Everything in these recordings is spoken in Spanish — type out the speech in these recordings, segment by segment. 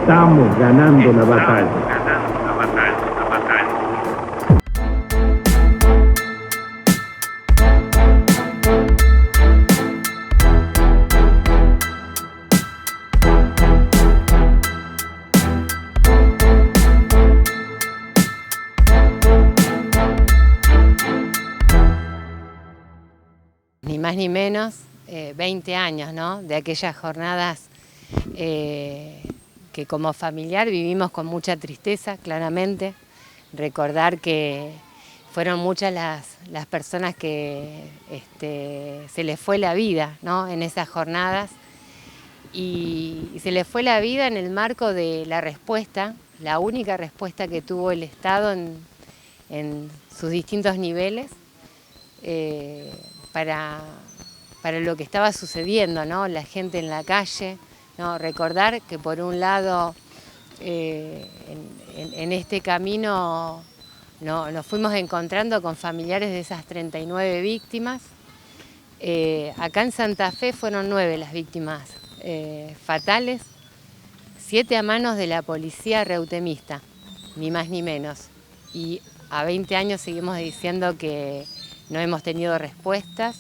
Estamos ganando la batalla. Ni más ni menos, 20 años, ¿no? De aquellas jornadas que como familiar vivimos con mucha tristeza, claramente. Recordar que fueron muchas las personas que se les fue la vida, ¿no? En esas jornadas. Y se les fue la vida en el marco de la respuesta, la única respuesta que tuvo el Estado en sus distintos niveles, para lo que estaba sucediendo, ¿no? La gente en la calle, ¿no? Recordar que por un lado en este camino nos fuimos encontrando con familiares de esas 39 víctimas. Acá en Santa Fe fueron 9 las víctimas fatales, 7 a manos de la policía reutemista, ni más ni menos. Y a 20 años seguimos diciendo que no hemos tenido respuestas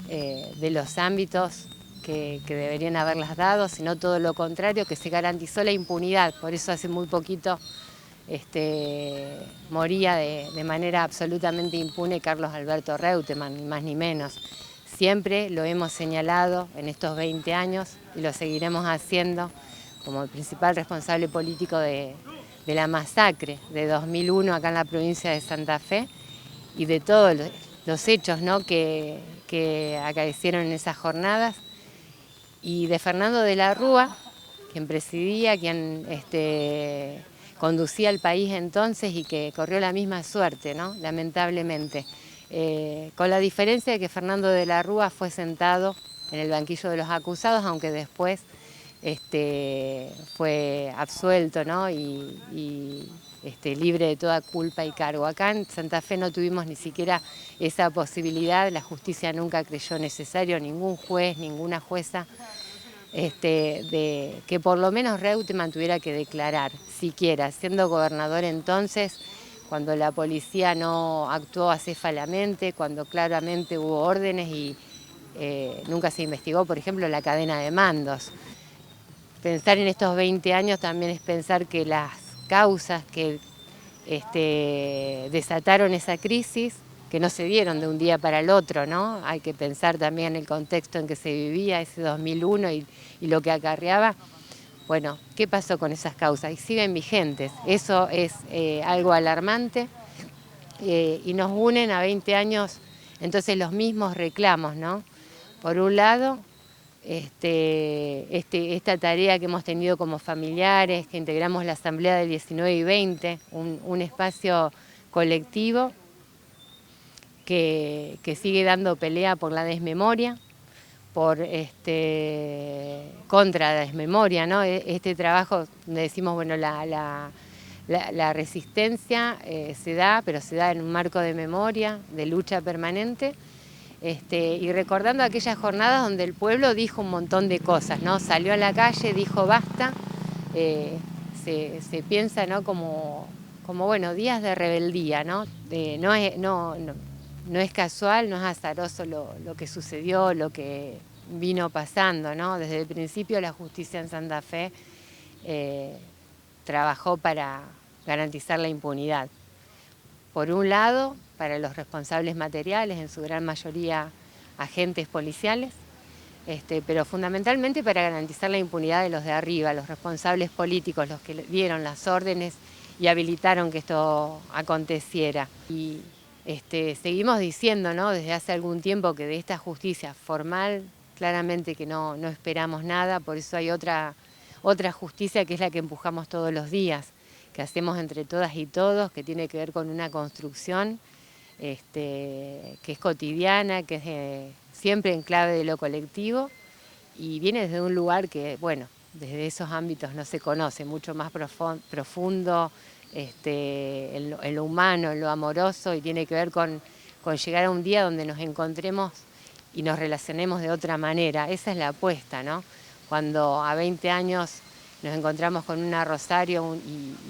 de los ámbitos que deberían haberlas dado, sino todo lo contrario, que se garantizó la impunidad. Por eso hace muy poquito moría de manera absolutamente impune Carlos Alberto Reutemann, ni más ni menos. Siempre lo hemos señalado en estos 20 años y lo seguiremos haciendo como el principal responsable político de la masacre de 2001 acá en la provincia de Santa Fe y de todos los hechos, ¿no? que acaecieron en esas jornadas, y de Fernando de la Rúa, quien presidía, quien conducía el país entonces y que corrió la misma suerte, ¿no? Lamentablemente. Con la diferencia de que Fernando de la Rúa fue sentado en el banquillo de los acusados, aunque después fue absuelto, ¿no? y libre de toda culpa y cargo. Acá en Santa Fe no tuvimos ni siquiera esa posibilidad, la justicia nunca creyó necesario, ningún juez, ninguna jueza, de que por lo menos Reutemann tuviera que declarar, siquiera, siendo gobernador entonces, cuando la policía no actuó acéfalamente, cuando claramente hubo órdenes y nunca se investigó, por ejemplo, la cadena de mandos. Pensar en estos 20 años también es pensar que las causas que desataron esa crisis, que no se dieron de un día para el otro, ¿no? Hay que pensar también en el contexto en que se vivía ese 2001 y lo que acarreaba. Bueno, ¿qué pasó con esas causas? Y siguen vigentes. Eso es algo alarmante y nos unen a 20 años entonces los mismos reclamos, ¿no? Por un lado, esta tarea que hemos tenido como familiares, que integramos la Asamblea del 19 y 20, un espacio colectivo que sigue dando pelea por la desmemoria, contra la desmemoria, ¿no? Este trabajo donde decimos, bueno, la resistencia se da, pero se da en un marco de memoria, de lucha permanente, y recordando aquellas jornadas donde el pueblo dijo un montón de cosas, ¿no? Salió a la calle, dijo basta, se piensa, ¿no? como bueno, días de rebeldía, ¿no? No es casual, no es azaroso lo que sucedió, lo que vino pasando, ¿no? Desde el principio la justicia en Santa Fe trabajó para garantizar la impunidad. Por un lado, para los responsables materiales, en su gran mayoría agentes policiales, pero fundamentalmente para garantizar la impunidad de los de arriba, los responsables políticos, los que dieron las órdenes y habilitaron que esto aconteciera. Y seguimos diciendo, ¿no? Desde hace algún tiempo que de esta justicia formal, claramente que no esperamos nada, por eso hay otra justicia que es la que empujamos todos los días, que hacemos entre todas y todos, que tiene que ver con una construcción que es cotidiana, que es siempre en clave de lo colectivo y viene desde un lugar que, bueno, desde esos ámbitos no se conoce, mucho más profundo, en lo humano, en lo amoroso, y tiene que ver con llegar a un día donde nos encontremos y nos relacionemos de otra manera. Esa es la apuesta, ¿no? Cuando a 20 años nos encontramos con una Rosario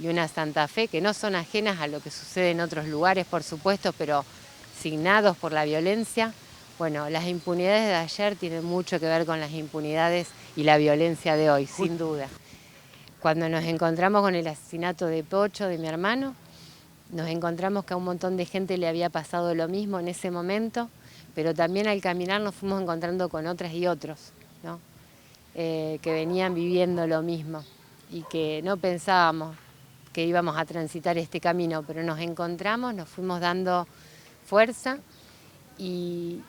y una Santa Fe que no son ajenas a lo que sucede en otros lugares, por supuesto, pero signados por la violencia. Bueno, las impunidades de ayer tienen mucho que ver con las impunidades y la violencia de hoy, sin duda. Cuando nos encontramos con el asesinato de Pocho, de mi hermano, nos encontramos que a un montón de gente le había pasado lo mismo en ese momento, pero también al caminar nos fuimos encontrando con otras y otros, ¿no? Que venían viviendo lo mismo y que no pensábamos que íbamos a transitar este camino, pero nos encontramos, nos fuimos dando fuerza y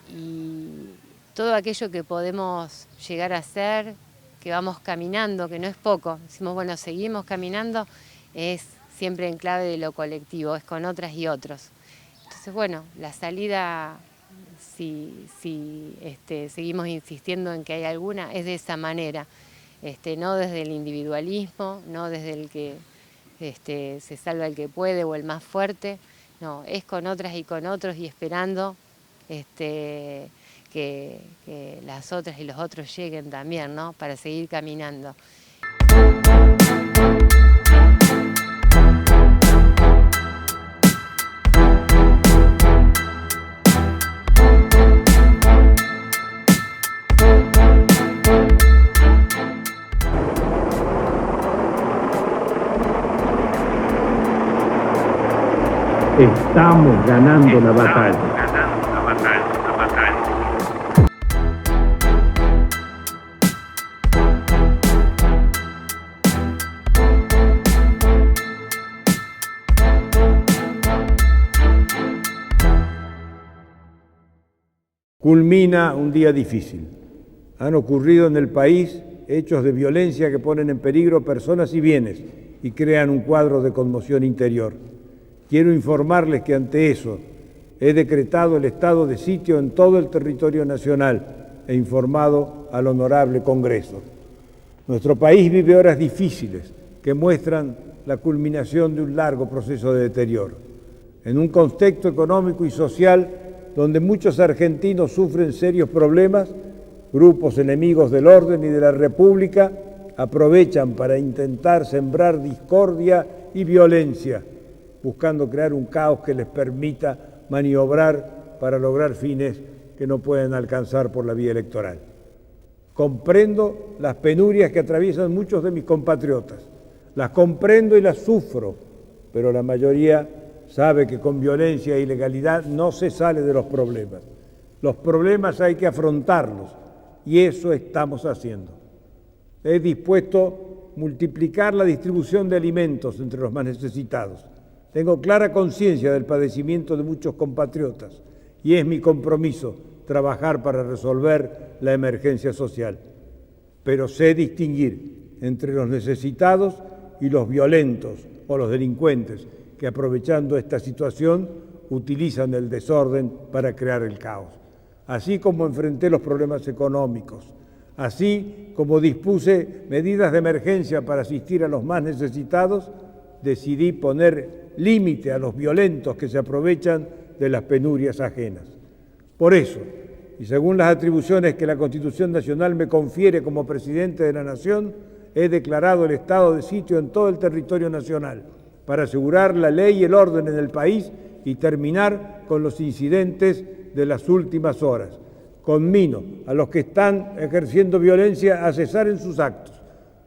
todo aquello que podemos llegar a hacer, que vamos caminando, que no es poco, decimos, bueno, seguimos caminando, es siempre en clave de lo colectivo, es con otras y otros. Entonces, bueno, la salida, si seguimos insistiendo en que hay alguna, es de esa manera, no desde el individualismo, no desde el que se salva el que puede o el más fuerte, no, es con otras y con otros y esperando que las otras y los otros lleguen también, ¿no? Para seguir caminando. Estamos ganando la batalla. Culmina un día difícil. Han ocurrido en el país hechos de violencia que ponen en peligro personas y bienes y crean un cuadro de conmoción interior. Quiero informarles que ante eso he decretado el estado de sitio en todo el territorio nacional e informado al Honorable Congreso. Nuestro país vive horas difíciles que muestran la culminación de un largo proceso de deterioro. En un contexto económico y social donde muchos argentinos sufren serios problemas, grupos enemigos del orden y de la República aprovechan para intentar sembrar discordia y violencia, buscando crear un caos que les permita maniobrar para lograr fines que no pueden alcanzar por la vía electoral. Comprendo las penurias que atraviesan muchos de mis compatriotas, las comprendo y las sufro, pero la mayoría sabe que con violencia e ilegalidad no se sale de los problemas. Los problemas hay que afrontarlos y eso estamos haciendo. He dispuesto multiplicar la distribución de alimentos entre los más necesitados. Tengo clara conciencia del padecimiento de muchos compatriotas y es mi compromiso trabajar para resolver la emergencia social. Pero sé distinguir entre los necesitados y los violentos o los delincuentes que, aprovechando esta situación, utilizan el desorden para crear el caos. Así como enfrenté los problemas económicos, así como dispuse medidas de emergencia para asistir a los más necesitados, decidí poner límite a los violentos que se aprovechan de las penurias ajenas. Por eso, y según las atribuciones que la Constitución Nacional me confiere como presidente de la Nación, he declarado el estado de sitio en todo el territorio nacional para asegurar la ley y el orden en el país y terminar con los incidentes de las últimas horas. Conmino a los que están ejerciendo violencia a cesar en sus actos.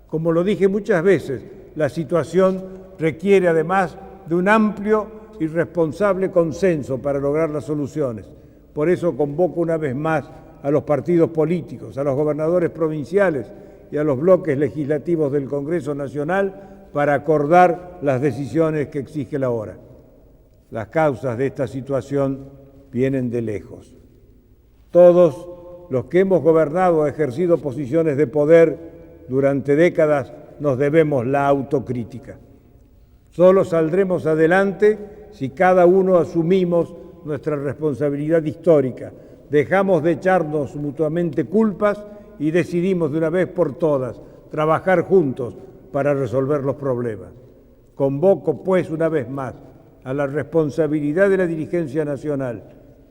Como lo dije muchas veces, la situación requiere además de un amplio y responsable consenso para lograr las soluciones. Por eso convoco una vez más a los partidos políticos, a los gobernadores provinciales y a los bloques legislativos del Congreso Nacional para acordar las decisiones que exige la hora. Las causas de esta situación vienen de lejos. Todos los que hemos gobernado o ejercido posiciones de poder durante décadas nos debemos la autocrítica. Solo saldremos adelante si cada uno asumimos nuestra responsabilidad histórica, dejamos de echarnos mutuamente culpas y decidimos de una vez por todas trabajar juntos para resolver los problemas. Convoco, pues, una vez más a la responsabilidad de la dirigencia nacional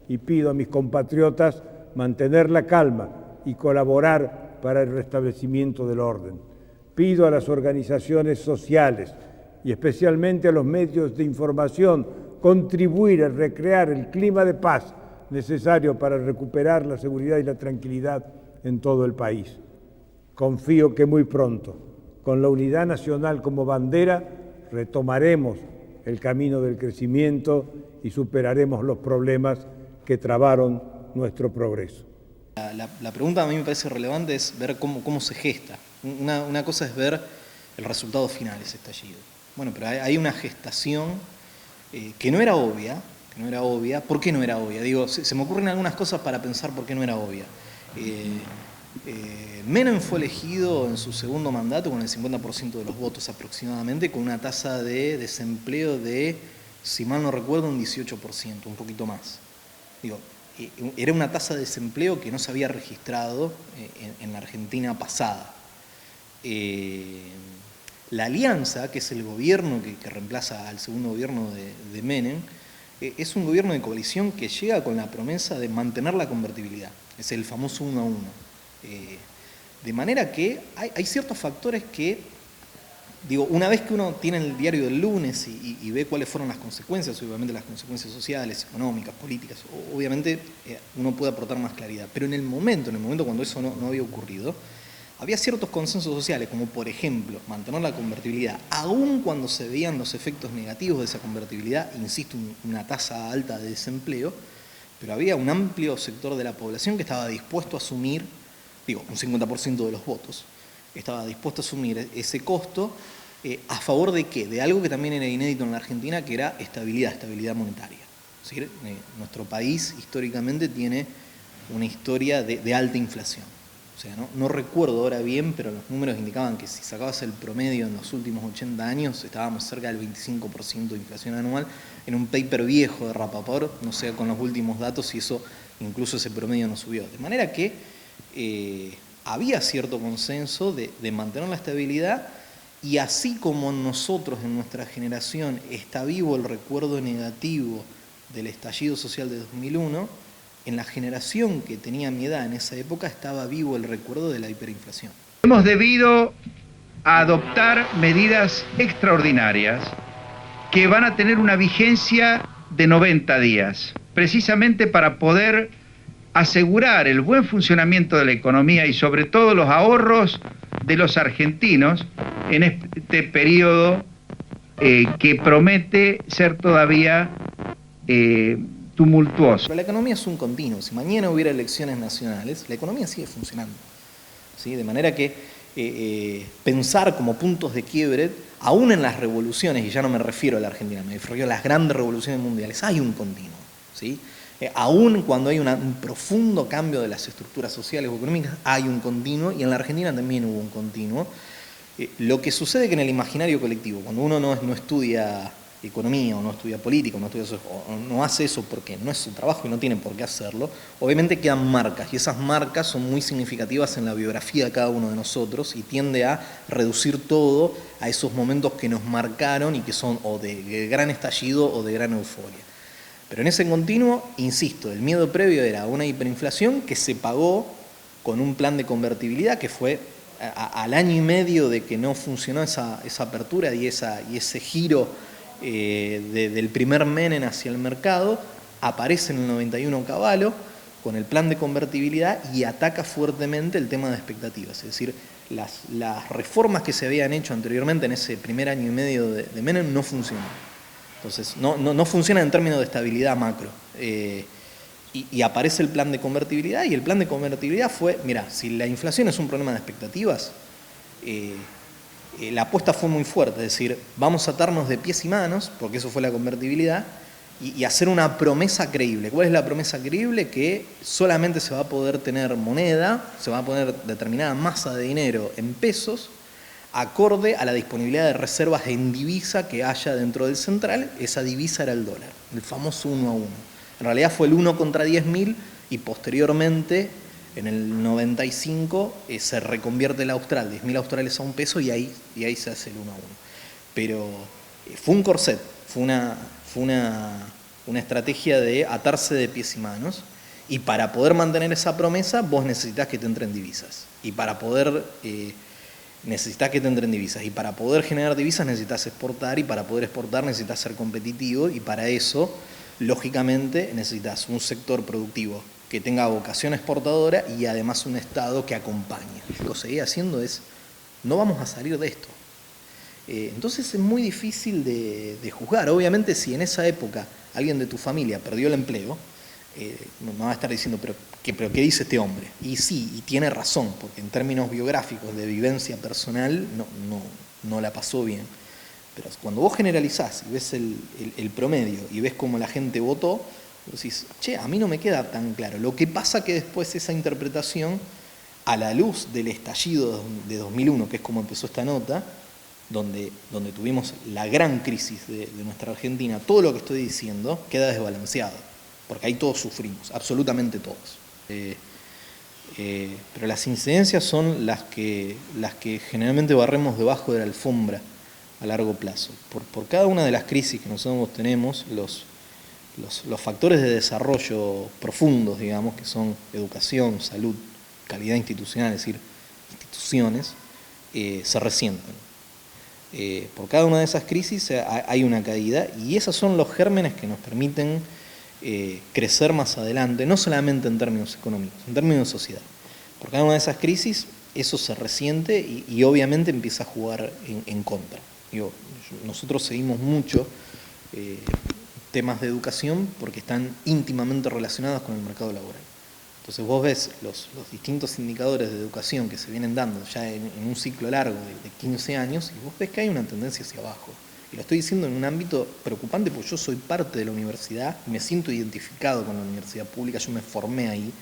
y pido a mis compatriotas mantener la calma y colaborar para el restablecimiento del orden. Pido a las organizaciones sociales y especialmente a los medios de información contribuir a recrear el clima de paz necesario para recuperar la seguridad y la tranquilidad en todo el país. Confío que muy pronto, con la unidad nacional como bandera, retomaremos el camino del crecimiento y superaremos los problemas que trabaron nuestro progreso. La pregunta a mí me parece relevante es ver cómo se gesta. Una cosa es ver el resultado final, ese estallido. Bueno, pero hay una gestación que no era obvia. ¿Por qué no era obvia? Digo, se me ocurren algunas cosas para pensar por qué no era obvia. Menem fue elegido en su segundo mandato con el 50% de los votos aproximadamente, con una tasa de desempleo de, si mal no recuerdo, un 18%, un poquito más. Digo, era una tasa de desempleo que no se había registrado en la Argentina pasada. La Alianza, que es el gobierno que reemplaza al segundo gobierno de Menem, es un gobierno de coalición que llega con la promesa de mantener la convertibilidad. Es el famoso 1 a 1. De manera que hay ciertos factores que, digo, una vez que uno tiene el diario del lunes y ve cuáles fueron las consecuencias, obviamente las consecuencias sociales, económicas, políticas, obviamente uno puede aportar más claridad. Pero en el momento cuando eso no había ocurrido, había ciertos consensos sociales, como por ejemplo, mantener la convertibilidad, aun cuando se veían los efectos negativos de esa convertibilidad, insisto, una tasa alta de desempleo, pero había un amplio sector de la población que estaba dispuesto a asumir, un 50% de los votos, estaba dispuesto a asumir ese costo, ¿a favor de qué? De algo que también era inédito en la Argentina, que era estabilidad monetaria. Es decir, nuestro país históricamente tiene una historia de alta inflación. O sea, no recuerdo ahora bien, pero los números indicaban que si sacabas el promedio en los últimos 80 años, estábamos cerca del 25% de inflación anual. En un paper viejo de Rapaport, no sé, con los últimos datos, y eso, incluso ese promedio no subió. De manera que había cierto consenso de mantener la estabilidad, y así como nosotros en nuestra generación está vivo el recuerdo negativo del estallido social de 2001, en la generación que tenía mi edad en esa época estaba vivo el recuerdo de la hiperinflación. Hemos debido adoptar medidas extraordinarias que van a tener una vigencia de 90 días, precisamente para poder asegurar el buen funcionamiento de la economía y sobre todo los ahorros de los argentinos en este periodo que promete ser todavía tumultuoso. Pero la economía es un continuo. Si mañana hubiera elecciones nacionales, la economía sigue funcionando. ¿Sí? De manera que pensar como puntos de quiebre, aún en las revoluciones, y ya no me refiero a la Argentina, me refiero a las grandes revoluciones mundiales, hay un continuo. ¿Sí? Aún cuando hay un profundo cambio de las estructuras sociales o económicas, hay un continuo, y en la Argentina también hubo un continuo. Lo que sucede que en el imaginario colectivo, cuando uno no estudia economía, o no estudia política, o no hace eso porque no es su trabajo y no tiene por qué hacerlo, obviamente quedan marcas, y esas marcas son muy significativas en la biografía de cada uno de nosotros, y tiende a reducir todo a esos momentos que nos marcaron y que son o de gran estallido o de gran euforia. Pero en ese continuo, insisto, el miedo previo era una hiperinflación que se pagó con un plan de convertibilidad que fue al año y medio de que no funcionó esa apertura y ese giro del primer Menem hacia el mercado, aparece en el 91 Cavallo con el plan de convertibilidad y ataca fuertemente el tema de expectativas. Es decir, las reformas que se habían hecho anteriormente en ese primer año y medio de Menem no funcionan. Entonces, no funciona en términos de estabilidad macro. Y aparece el plan de convertibilidad, y el plan de convertibilidad fue, mira, si la inflación es un problema de expectativas, la apuesta fue muy fuerte, es decir, vamos a atarnos de pies y manos, porque eso fue la convertibilidad, y hacer una promesa creíble. ¿Cuál es la promesa creíble? Que solamente se va a poder tener moneda, se va a poner determinada masa de dinero en pesos, acorde a la disponibilidad de reservas en divisa que haya dentro del central. Esa divisa era el dólar, el famoso 1 a 1. En realidad fue el 1 contra 10.000, y posteriormente, en el 95, se reconvierte el austral, 10.000 australes a $1, y ahí se hace el 1 a 1. Pero fue un corset, fue una estrategia de atarse de pies y manos, y para poder mantener esa promesa vos necesitas que te entren divisas. Y para poder necesitas que te entren divisas. Y para poder generar divisas necesitas exportar, y para poder exportar necesitas ser competitivo, y para eso, lógicamente, necesitas un sector productivo que tenga vocación exportadora y además un Estado que acompañe. Lo que seguía haciendo es, no vamos a salir de esto. Entonces es muy difícil de juzgar. Obviamente, si en esa época alguien de tu familia perdió el empleo, no va a estar diciendo, pero ¿qué dice este hombre? Y sí, y tiene razón, porque en términos biográficos de vivencia personal no la pasó bien. Pero cuando vos generalizás y ves el promedio y ves cómo la gente votó, vos decís, che, a mí no me queda tan claro. Lo que pasa que después esa interpretación, a la luz del estallido de 2001, que es como empezó esta nota, donde tuvimos la gran crisis de nuestra Argentina, todo lo que estoy diciendo queda desbalanceado, porque ahí todos sufrimos, absolutamente todos. Pero las incidencias son las que generalmente barremos debajo de la alfombra a largo plazo. Por cada una de las crisis que nosotros tenemos, los factores de desarrollo profundos, digamos, que son educación, salud, calidad institucional, es decir, instituciones, se resienten. Por cada una de esas crisis hay una caída, y esos son los gérmenes que nos permiten crecer más adelante, no solamente en términos económicos, en términos de sociedad. Por cada una de esas crisis eso se resiente y obviamente empieza a jugar en contra. Nosotros seguimos mucho temas de educación porque están íntimamente relacionados con el mercado laboral. Entonces vos ves los distintos indicadores de educación que se vienen dando ya en un ciclo largo de 15 años, y vos ves que hay una tendencia hacia abajo. Y lo estoy diciendo en un ámbito preocupante porque yo soy parte de la universidad y me siento identificado con la universidad pública, yo me formé ahí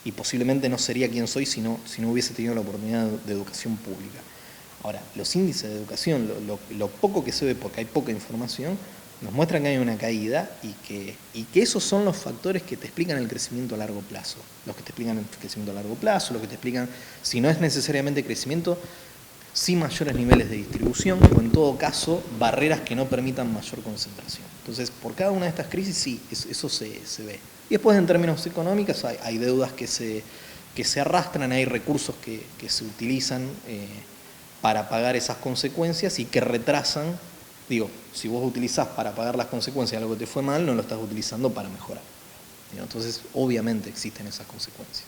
y posiblemente no sería quien soy si no hubiese tenido la oportunidad de educación pública. Ahora, los índices de educación, lo poco que se ve, porque hay poca información, nos muestran que hay una caída y que esos son los factores que te explican el crecimiento a largo plazo. Los que te explican el crecimiento a largo plazo, los que te explican, si no es necesariamente crecimiento, sí mayores niveles de distribución, o en todo caso, barreras que no permitan mayor concentración. Entonces, por cada una de estas crisis, sí, eso se ve. Y después, en términos económicos, hay deudas que se arrastran, hay recursos que se utilizan para pagar esas consecuencias y que retrasan. Digo, si vos utilizás para pagar las consecuencias de algo que te fue mal, no lo estás utilizando para mejorar. Entonces, obviamente existen esas consecuencias.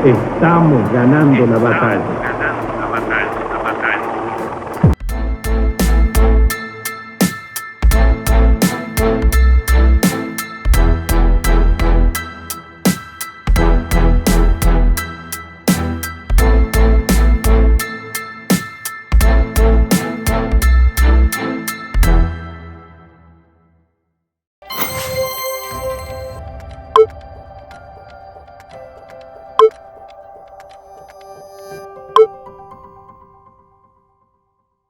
Estamos ganando la batalla.